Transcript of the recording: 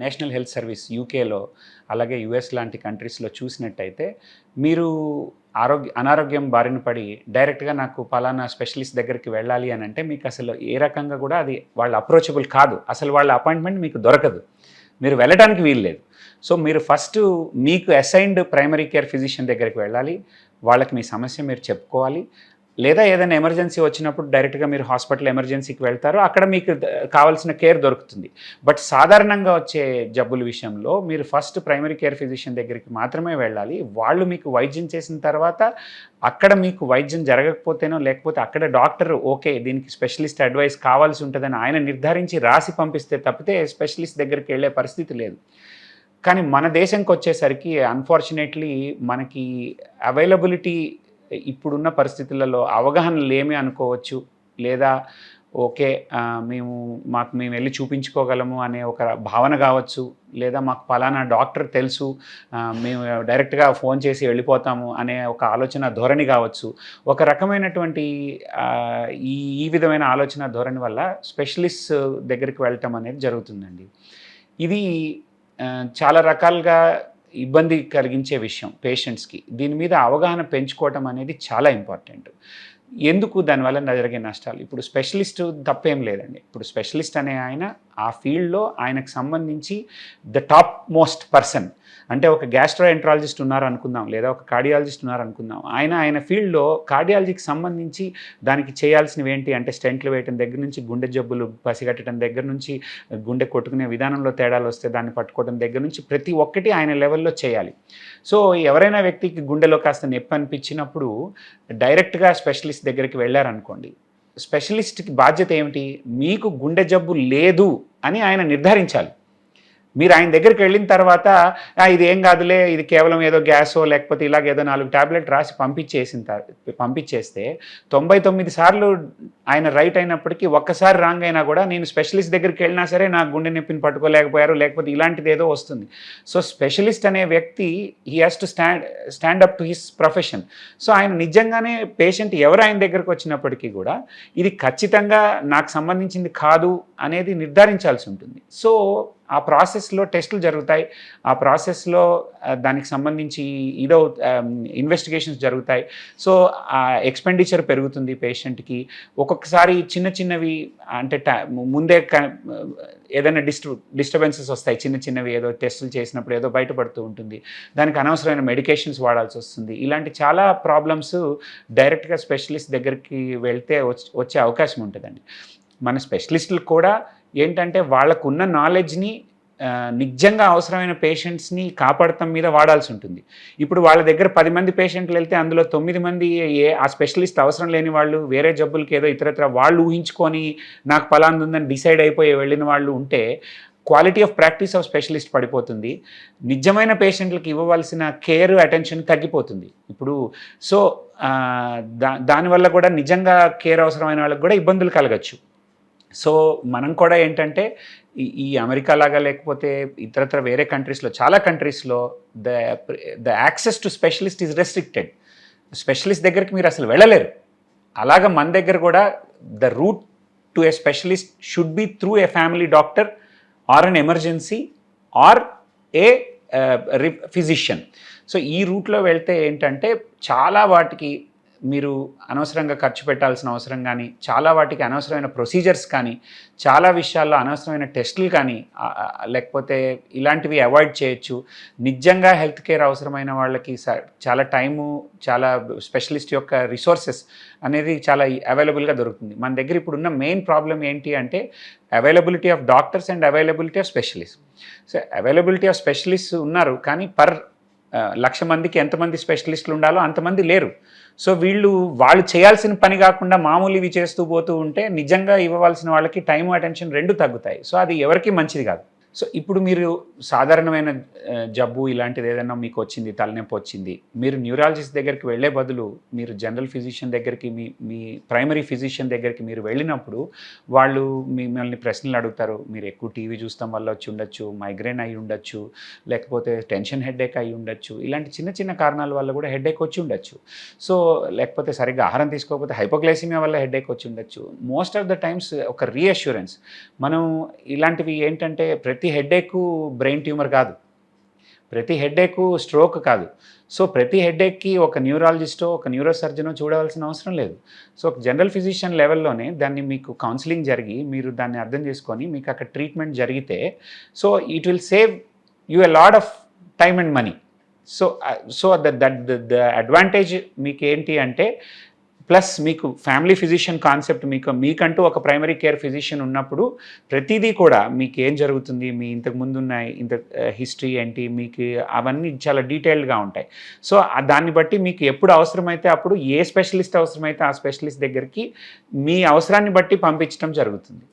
National health service యూకేలో అలాగే US లాంటి కంట్రీస్లో చూసినట్టయితే మీరు అనారోగ్యం బారిన పడి డైరెక్ట్గా నాకు పలానా స్పెషలిస్ట్ దగ్గరికి వెళ్ళాలి అని అంటే మీకు అసలు ఏ రకంగా కూడా అది వాళ్ళ అప్రోచబుల్ కాదు, అసలు వాళ్ళ అపాయింట్మెంట్ మీకు దొరకదు, మీరు వెళ్ళడానికి వీల్లేదు. సో మీరు ఫస్ట్ మీకు అసైన్డ్ ప్రైమరీ కేర్ ఫిజిషియన్ దగ్గరికి వెళ్ళాలి, వాళ్ళకి మీ సమస్య మీరు చెప్పుకోవాలి, లేదా ఏదైనా ఎమర్జెన్సీ వచ్చినప్పుడు డైరెక్ట్గా మీరు హాస్పిటల్ ఎమర్జెన్సీకి వెళ్తారు, అక్కడ మీకు కావాల్సిన కేర్ దొరుకుతుంది. బట్ సాధారణంగా వచ్చే జబ్బుల విషయంలో మీరు ఫస్ట్ ప్రైమరీ కేర్ ఫిజిషియన్ దగ్గరికి మాత్రమే వెళ్ళాలి. వాళ్ళు మీకు వైద్యం చేసిన తర్వాత అక్కడ మీకు వైద్యం జరగకపోతేనో లేకపోతే అక్కడ డాక్టర్ ఓకే దీనికి స్పెషలిస్ట్ అడ్వైస్ కావాల్సి ఉంటుందని ఆయన నిర్ధారించి రాసి పంపిస్తే తప్పితే స్పెషలిస్ట్ దగ్గరికి వెళ్ళే పరిస్థితి లేదు. కానీ మన దేశంకి వచ్చేసరికి అన్ఫార్చునేట్లీ మనకి అవైలబిలిటీ ఇప్పుడున్న పరిస్థితులలో అవగాహన లేమి అనుకోవచ్చు, లేదా ఓకే మేము వెళ్ళి చూపించుకోగలము అనే ఒక భావన కావచ్చు, లేదా మాకు పలానా డాక్టర్ తెలుసు మేము డైరెక్ట్గా ఫోన్ చేసి వెళ్ళిపోతాము అనే ఒక ఆలోచన ధోరణి కావచ్చు. ఒక రకమైనటువంటి ఈ విధమైన ఆలోచన ధోరణి వల్ల స్పెషలిస్ట్ దగ్గరికి వెళ్ళటం అనేది జరుగుతుందండి. ఇది చాలా రకాలుగా ఇబ్బంది కలిగించే విషయం పేషెంట్స్కి. దీని మీద అవగాహన పెంచుకోవటం అనేది చాలా ఇంపార్టెంట్. ఎందుకు దానివల్ల జరిగే నష్టాలు? ఇప్పుడు స్పెషలిస్ట్ తప్పేం లేదండి. ఇప్పుడు స్పెషలిస్ట్ అనే ఆయన ఆ ఫీల్డ్లో ఆయనకు సంబంధించి ద టాప్ మోస్ట్ పర్సన్, అంటే ఒక గ్యాస్ట్రోఎంట్రాలజిస్ట్ ఉన్నారు అనుకుందాం, లేదా ఒక కార్డియాలజిస్ట్ ఉన్నారు అనుకుందాం. ఆయన ఫీల్డ్లో కార్డియాలజీకి సంబంధించి దానికి చేయాల్సినవి ఏంటి అంటే స్టెంట్లు వేయటం దగ్గర నుంచి, గుండె జబ్బులు పసిగట్టడం దగ్గర నుంచి, గుండె కొట్టుకునే విధానంలో తేడాలు వస్తే దాన్ని పట్టుకోవడం దగ్గర నుంచి ప్రతి ఒక్కటి ఆయన లెవెల్లో చేయాలి. సో ఎవరైనా వ్యక్తికి గుండెలో కాస్త నొప్పి అనిపించినప్పుడు డైరెక్ట్గా స్పెషలిస్ట్ దగ్గరికి వెళ్ళారనుకోండి, స్పెషలిస్ట్కి బాధ్యత ఏమిటి? మీకు గుండె జబ్బు లేదు అని ఆయన నిర్ధారించాలి. మీరు ఆయన దగ్గరికి వెళ్ళిన తర్వాత ఇది ఏం కాదులే, ఇది కేవలం ఏదో గ్యాసో లేకపోతే ఇలాగేదో 4 ట్యాబ్లెట్ రాసి పంపించేస్తే 99 సార్లు ఆయన రైట్ అయినప్పటికీ ఒక్కసారి రాంగ్ అయినా కూడా నేను స్పెషలిస్ట్ దగ్గరికి వెళ్ళినా సరే నాకు గుండె నొప్పిని పట్టుకోలేకపోయారు, లేకపోతే ఇలాంటిది ఏదో వస్తుంది. సో స్పెషలిస్ట్ అనే వ్యక్తి he has to stand up to his profession. So ఆయన నిజంగానే పేషెంట్ ఎవరు ఆయన దగ్గరకు వచ్చినప్పటికీ కూడా ఇది ఖచ్చితంగా నాకు సంబంధించింది కాదు అనేది నిర్ధారించాల్సి ఉంటుంది. సో ఆ ప్రాసెస్లో టెస్టులు జరుగుతాయి, ఆ ప్రాసెస్లో దానికి సంబంధించి ఏదో ఇన్వెస్టిగేషన్స్ జరుగుతాయి. సో ఆ ఎక్స్పెండిచర్ పెరుగుతుంది పేషెంట్కి. ఒక్కొక్కసారి చిన్నవి అంటే ముందే ఏదైనా డిస్టర్బెన్సెస్ వస్తాయి, చిన్నవి ఏదో టెస్టులు చేసినప్పుడు ఏదో బయటపడుతూ ఉంటుంది, దానికి అనవసరమైన మెడికేషన్స్ వాడాల్సి వస్తుంది. ఇలాంటి చాలా ప్రాబ్లమ్స్ డైరెక్ట్గా స్పెషలిస్ట్ దగ్గరికి వెళ్తే వచ్చే అవకాశం ఉంటుందండి. మన స్పెషలిస్టులు కూడా ఏంటంటే వాళ్ళకున్న నాలెడ్జ్ని నిజంగా అవసరమైన పేషెంట్స్ని కాపాడటం మీద వాడాల్సి ఉంటుంది. ఇప్పుడు వాళ్ళ దగ్గర 10 మంది పేషెంట్లు వెళ్తే అందులో 9 మంది ఆ స్పెషలిస్ట్ అవసరం లేని వాళ్ళు, వేరే జబ్బులకి ఏదో ఇతరత్ర వాళ్ళు ఊహించుకొని నాకు పలాంది ఉందని డిసైడ్ అయిపోయి వెళ్ళిన వాళ్ళు ఉంటే quality of practice of specialist పడిపోతుంది. నిజమైన పేషెంట్లకు ఇవ్వవలసిన కేర్ అటెన్షన్ తగ్గిపోతుంది. ఇప్పుడు సో దానివల్ల కూడా నిజంగా కేర్ అవసరమైన వాళ్ళకి కూడా ఇబ్బందులు కలగచ్చు. సో మనం కూడా ఏంటంటే ఈ అమెరికా లాగా లేకపోతే ఇతరత్ర వేరే కంట్రీస్లో, చాలా కంట్రీస్లో the access to specialist is restricted. Specialist దగ్గరికి మీరు అసలు వెళ్ళలేరు. అలాగా మన దగ్గర కూడా the route to a specialist should be through a family doctor or an emergency or a physician. So ఈ రూట్లో వెళ్తే ఏంటంటే చాలా వాటికి మీరు అనవసరంగా ఖర్చు పెట్టాల్సిన అవసరం కానీ, చాలా వాటికి అనవసరమైన ప్రొసీజర్స్ కానీ, చాలా విషయాల్లో అనవసరమైన టెస్టులు కానీ లేకపోతే ఇలాంటివి అవాయిడ్ చేయొచ్చు. నిజంగా హెల్త్ కేర్ అవసరమైన వాళ్ళకి చాలా టైము, చాలా స్పెషలిస్ట్ యొక్క రిసోర్సెస్ అనేది చాలా అవైలబుల్గా దొరుకుతుంది. మన దగ్గర ఇప్పుడున్న మెయిన్ ప్రాబ్లం ఏంటి అంటే availability of doctors and availability of specialist. So availability of specialist ఉన్నారు, కానీ 1,00,000 మందికి ఎంతమంది స్పెషలిస్టులు ఉండాలో అంతమంది లేరు. సో వాళ్ళు చేయాల్సిన పని కాకుండా మామూలు ఇవి చేస్తూ పోతూ ఉంటే నిజంగా ఇవ్వవలసిన వాళ్ళకి టైం, అటెన్షన్ 2 తగ్గుతాయి. సో అది ఎవరికి మంచిది కాదు. సో ఇప్పుడు మీరు సాధారణమైన జబ్బు ఇలాంటిది ఏదైనా మీకు వచ్చింది, తలనొప్పి వచ్చింది, మీరు న్యూరాలజిస్ట్ దగ్గరికి వెళ్ళే బదులు మీరు జనరల్ ఫిజిషియన్ దగ్గరికి, మీ ప్రైమరీ ఫిజిషియన్ దగ్గరికి మీరు వెళ్ళినప్పుడు వాళ్ళు మిమ్మల్ని ప్రశ్నలు అడుగుతారు. మీరు ఎక్కువ టీవీ చూస్తాం వల్ల వచ్చి ఉండొచ్చు, మైగ్రేన్ అయి ఉండొచ్చు, లేకపోతే టెన్షన్ హెడేక్ అయి ఉండొచ్చు, ఇలాంటి చిన్న కారణాల వల్ల కూడా హెడేక్ వచ్చి ఉండొచ్చు. సో లేకపోతే సరిగ్గా ఆహారం తీసుకోకపోతే హైపోగ్లైసిమియా వల్ల హెడేక్ వచ్చి ఉండొచ్చు. మోస్ట్ ఆఫ్ ద టైమ్స్ ఒక రీఅష్యూరెన్స్ మనం ఇలాంటివి ఏంటంటే ప్రతి ప్రతి హెడేకు బ్రెయిన్ ట్యూమర్ కాదు, ప్రతి హెడేకు స్ట్రోక్ కాదు. సో ప్రతి హెడేక్కి ఒక న్యూరాలజిస్టో ఒక న్యూరో సర్జనో చూడవలసిన అవసరం లేదు. సో ఒక జనరల్ ఫిజిషియన్ లెవెల్లోనే దాన్ని మీకు కౌన్సిలింగ్ జరిగి మీరు దాన్ని అర్థం చేసుకొని మీకు అక్కడ ట్రీట్మెంట్ జరిగితే so it will save you a lot of time and money. So the advantage మీకు ఏంటి అంటే ప్లస్ మీకు ఫ్యామిలీ ఫిజిషియన్ కాన్సెప్ట్ మీకంటూ ఒక ప్రైమరీ కేర్ ఫిజిషియన్ ఉన్నప్పుడు ప్రతిదీ కూడా మీకు ఏం జరుగుతుంది, మీ ఇంతకుముందు ఉన్న హిస్టరీ ఏంటి, మీకు అవన్నీ చాలా డీటెయిల్డ్గా ఉంటాయి. సో దాన్ని బట్టి మీకు ఎప్పుడు అవసరమైతే అప్పుడు ఏ స్పెషలిస్ట్ అవసరమైతే ఆ స్పెషలిస్ట్ దగ్గరికి మీ అవసరాన్ని బట్టి పంపించడం జరుగుతుంది.